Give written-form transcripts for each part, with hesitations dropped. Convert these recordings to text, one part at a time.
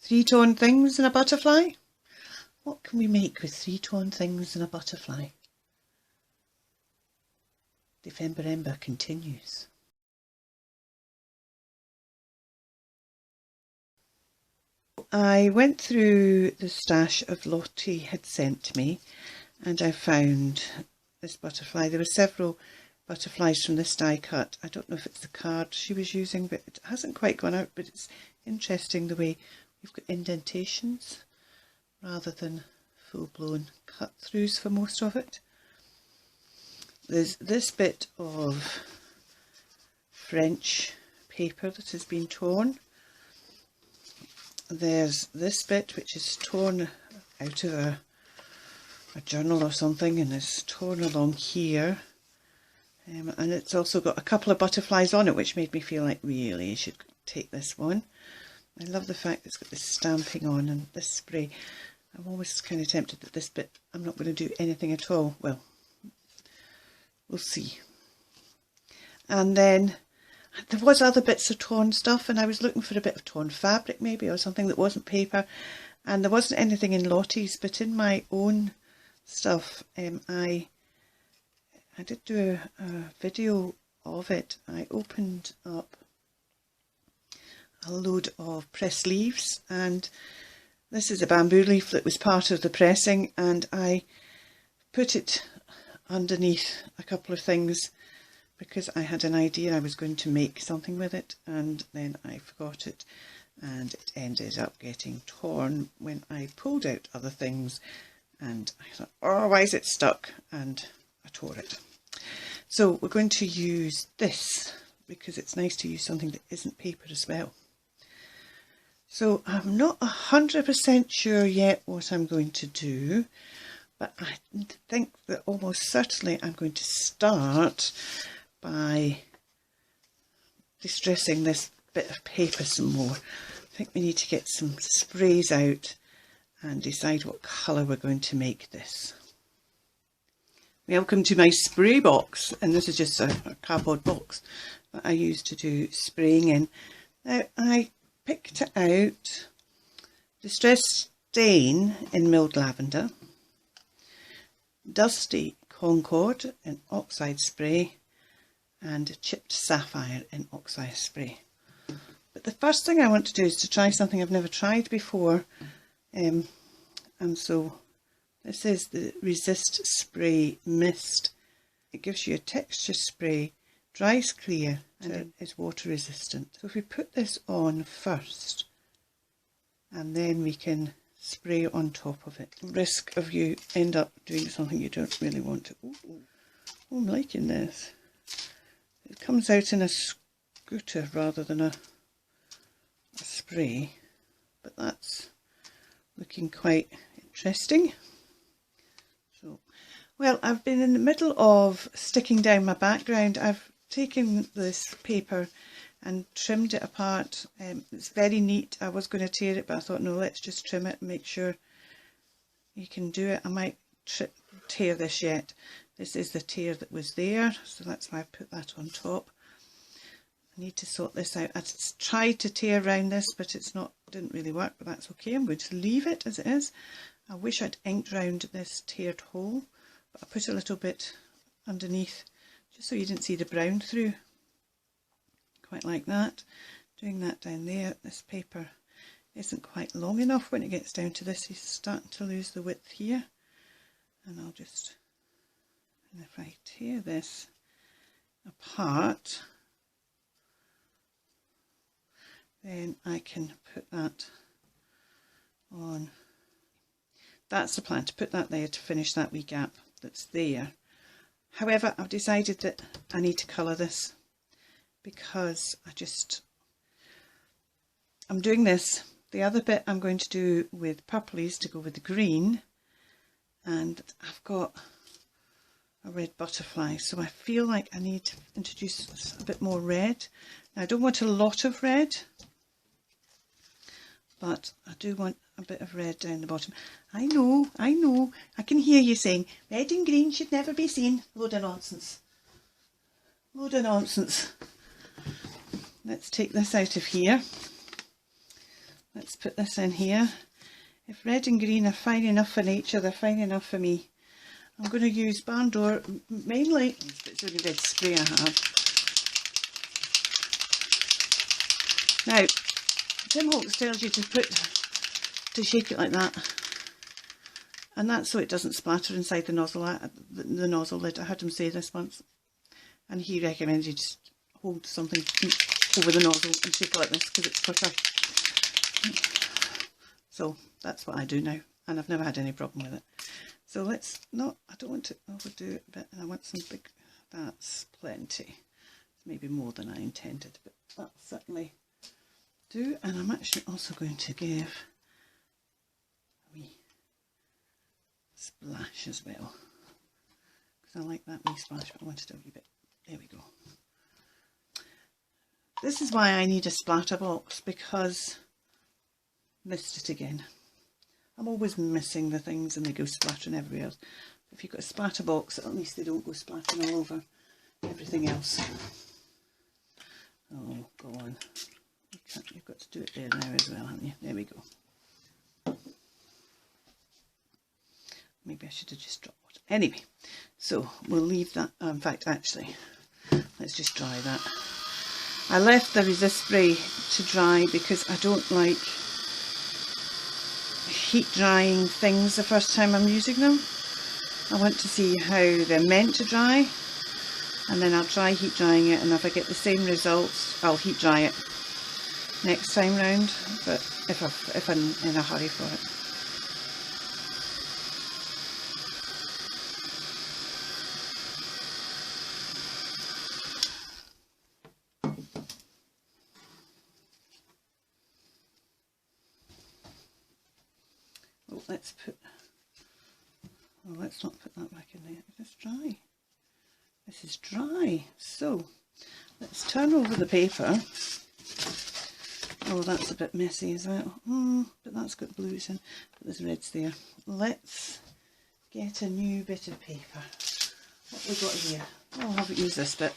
Three-tone things and a butterfly? What can we make with three-tone things and a butterfly? Dephemerember continues. I went through the stash of Lottie had sent me and I found this butterfly. There were several butterflies from this die cut. I don't know if it's the card she was using, but it hasn't quite gone out, but it's interesting the way we've got indentations rather than full-blown cut-throughs for most of it. There's this bit of French paper that has been torn. There's this bit which is torn out of a journal or something and is torn along here. And it's also got a couple of butterflies on it, which made me feel like really you should take this one. I love the fact it's got this stamping on and this spray. I'm always kind of tempted that this bit I'm not going to do anything at all. Well, we'll see. And then there was other bits of torn stuff and I was looking for a bit of torn fabric maybe, or something that wasn't paper, and there wasn't anything in Lottie's, but in my own stuff I did do a video of it. I opened up a load of pressed leaves, and this is a bamboo leaf that was part of the pressing, and I put it underneath a couple of things because I had an idea I was going to make something with it, and then I forgot it and it ended up getting torn when I pulled out other things, and I thought, oh, why is it stuck? And I tore it. So we're going to use this because it's nice to use something that isn't paper as well. So I'm not 100% sure yet what I'm going to do, but I think that almost certainly I'm going to start by distressing this bit of paper some more. I think we need to get some sprays out and decide what colour we're going to make this. Welcome to my spray box, and this is just a cardboard box that I use to do spraying in. Now I picked out Distress Stain in Milled Lavender, Dusty Concord in Oxide Spray, and Chipped Sapphire in Oxide Spray. But the first thing I want to do is to try something I've never tried before, and so this is the Resist Spray Mist. It gives you a texture spray, dries clear, and it is water resistant. So if we put this on first and then we can spray on top of it, risk of you end up doing something you don't really want to. Ooh, I'm liking this. It comes out in a scooter rather than a spray, but that's looking quite interesting. So, well, I've been in the middle of sticking down my background. I've taken this paper and trimmed it apart. It's very neat. I was going to tear it, but I thought, no, let's just trim it and make sure you can do it. I might tear this yet. This is the tear that was there, so that's why I put that on top. I need to sort this out. I tried to tear around this, but didn't really work, but that's okay. I'm going to leave it as it is. I wish I'd inked round this teared hole, but I put a little bit underneath just so you didn't see the brown through. Quite like that. Doing that down there. This paper isn't quite long enough. When it gets down to this, it's starting to lose the width here. And I'll just, and if I tear this apart, then I can put that on. That's the plan, to put that there to finish that wee gap that's there. However, I've decided that I need to colour this because I'm doing this. The other bit I'm going to do with purplies to go with the green, and I've got a red butterfly, so I feel like I need to introduce a bit more red. Now, I don't want a lot of red, but I do want a bit of red down the bottom. I know, I can hear you saying, red and green should never be seen. Load of nonsense. Load of nonsense. Let's take this out of here. let's put this in here. If red and green are fine enough for nature, they're fine enough for me. I'm going to use Barn Door mainly. It's only red spray I have. Now, Tim Holtz tells you to shake it like that, and that's so it doesn't splatter inside the nozzle. The nozzle lid. I heard him say this once, and he recommends you just hold something over the nozzle and shake it like this because it's quicker. So that's what I do now, and I've never had any problem with it. So let's not. I don't want to overdo it a bit, and I want some big. That's plenty. Maybe more than I intended, but that'll certainly do. And I'm actually also going to give a wee splash as well, because I like that wee splash, but I wanted a wee bit. There we go. This is why I need a splatter box, because missed it again. I'm always missing the things and they go splattering everywhere else. If you've got a splatter box, at least they don't go splattering all over everything else. Oh, go on. You've got to do it there now as well, haven't you? There we go. Maybe I should have just dropped water. Anyway, so we'll leave that. In fact, actually, let's just dry that. I left the resist spray to dry because I don't like heat drying things the first time I'm using them. I want to see how they're meant to dry, and then I'll try heat drying it, and if I get the same results I'll heat dry it next time round, but if I'm in a hurry for it. Let's not put that back in there. Is this dry? This is dry. So let's turn over the paper. Oh, that's a bit messy as well. But that's got blues in, but there's reds there. Let's get a new bit of paper. What have we got here? Oh, I haven't used this bit.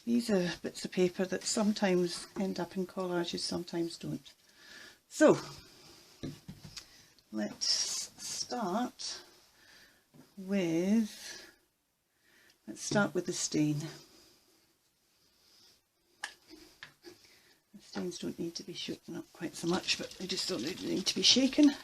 These are bits of paper that sometimes end up in collages, sometimes don't. So let's start with the stain. The stains don't need to be shaken up quite so much, but they just don't need to be shaken.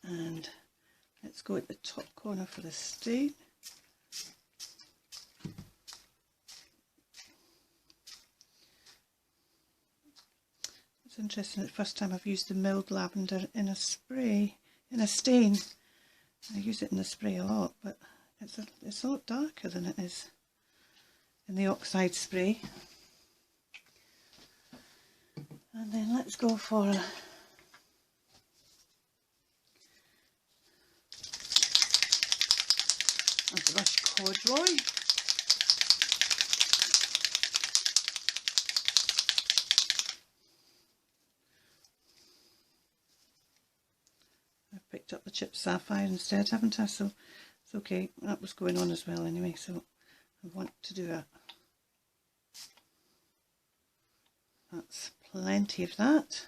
And let's go at the top corner for the stain. It's interesting, it's the first time I've used the milled lavender in a spray, in a stain. I use it in the spray a lot, but it's a lot darker than it is in the oxide spray. And then let's go for a brush corduroy. I've picked up the chipped sapphire instead, haven't I? So it's okay, that was going on as well anyway, so I want to do that. That's plenty of that.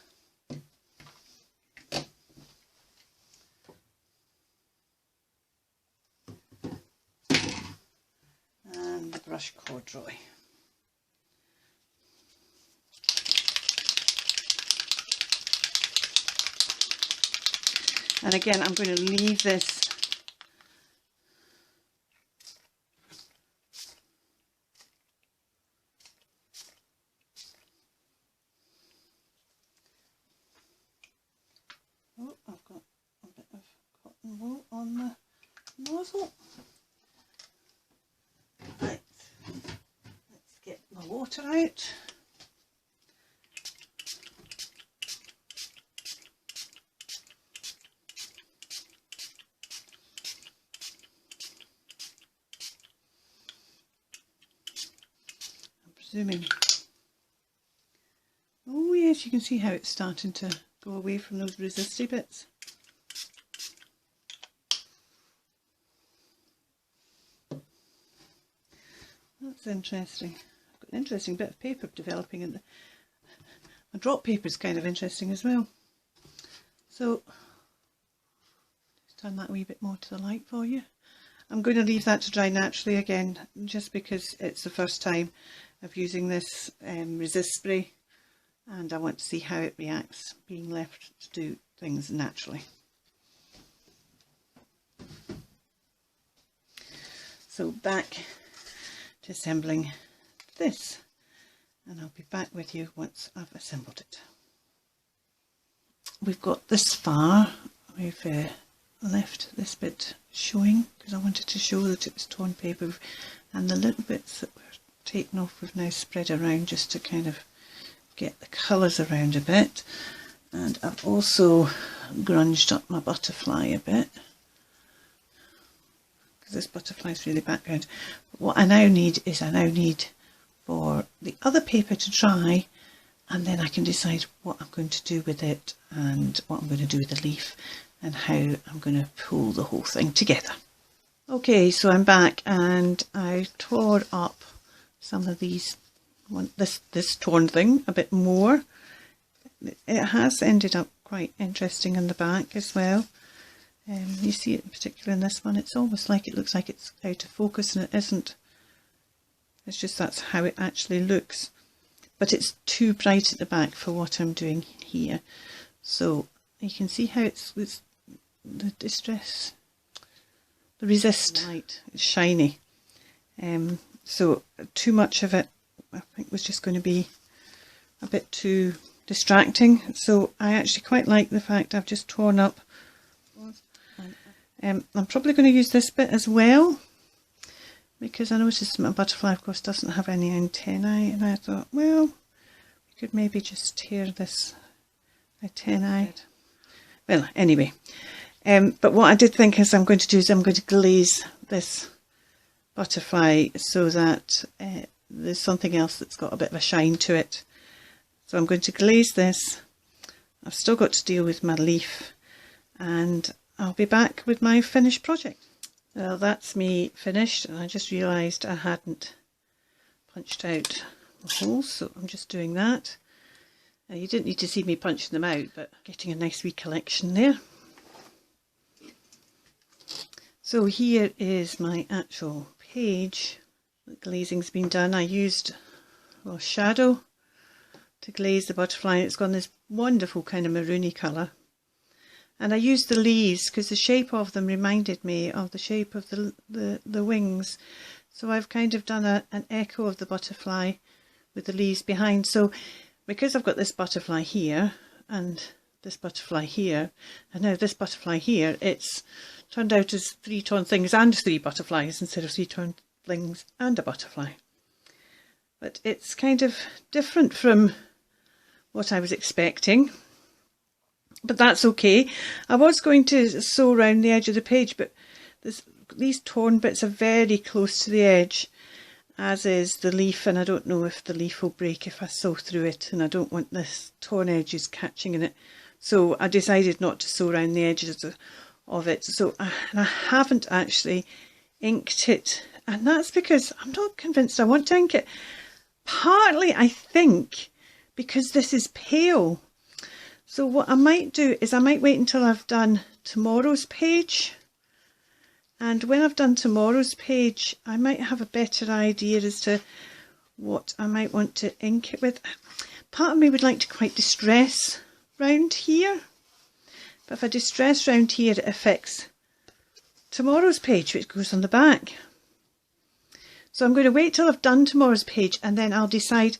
And the brush corduroy. And again, I'm going to leave this I've got a bit of cotton wool on the nozzle. Right, let's get the water out. I'm presuming. Oh yes, you can see how it's starting to go away from those resisty bits. That's interesting. I've got an interesting bit of paper developing in the... A drop paper is kind of interesting as well. So just turn that a wee bit more to the light for you. I'm going to leave that to dry naturally again, just because it's the first time of using this resist spray, and I want to see how it reacts being left to do things naturally. So back to assembling this, and I'll be back with you once I've assembled it. We've got this far. We've left this bit showing because I wanted to show that it was torn paper, and the little bits that were taken off we've now spread around just to kind of get the colours around a bit. And I've also grunged up my butterfly a bit because this butterfly is really background. But what I now need is for the other paper to dry, and then I can decide what I'm going to do with it and what I'm going to do with the leaf and how I'm going to pull the whole thing together. Okay, so I'm back and I tore up some of these, this torn thing a bit more. It has ended up quite interesting in the back as well. You see it in particular in this one, it's almost like it looks like it's out of focus, and it isn't. It's just that's how it actually looks. But it's too bright at the back for what I'm doing here. So you can see how it's the distress, the resist light, it's shiny. So too much of it I think was just going to be a bit too distracting. So I actually quite like the fact I've just torn up. I'm probably going to use this bit as well, because I noticed my butterfly of course doesn't have any antennae, and I thought, well, we could maybe just tear this antennae. Well, anyway, but what I did think is I'm going to glaze this butterfly so that there's something else that's got a bit of a shine to it. So I'm going to glaze this. I've still got to deal with my leaf, and I'll be back with my finished project. Well, that's me finished, and I just realised I hadn't punched out the holes, so I'm just doing that. You didn't need to see me punching them out, but getting a nice wee collection there. So here is my actual page. The glazing's been done. I used shadow to glaze the butterfly. It's got this wonderful kind of maroony colour. And I used the leaves because the shape of them reminded me of the shape of the wings. So I've kind of done an echo of the butterfly with the leaves behind. So because I've got this butterfly here and this butterfly here, and now this butterfly here, it's turned out as 3 torn things and 3 butterflies instead of 3 torn things and a butterfly. But it's kind of different from what I was expecting. But that's okay. I was going to sew around the edge of the page, but these torn bits are very close to the edge, as is the leaf, and I don't know if the leaf will break if I sew through it, and I don't want this torn edges catching in it. So I decided not to sew around the edges of it. So I haven't actually inked it, and that's because I'm not convinced I want to ink it. Partly, I think, because this is pale. So what I might do is I might wait until I've done tomorrow's page, and when I've done tomorrow's page I might have a better idea as to what I might want to ink it with. Part of me would like to quite distress round here, but if I distress round here it affects tomorrow's page, which goes on the back. So I'm going to wait till I've done tomorrow's page, and then I'll decide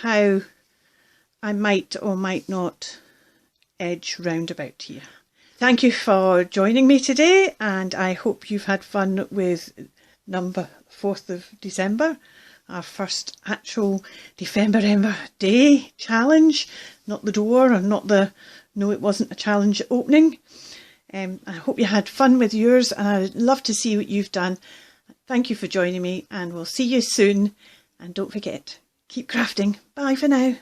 how I might or might not edge round about here. Thank you for joining me today, and I hope you've had fun with number 4th of December, our first actual Dephemerember day challenge, not the door and not the no, it wasn't a challenge opening. I hope you had fun with yours, and I'd love to see what you've done. Thank you for joining me, and we'll see you soon, and don't forget, keep crafting. Bye for now.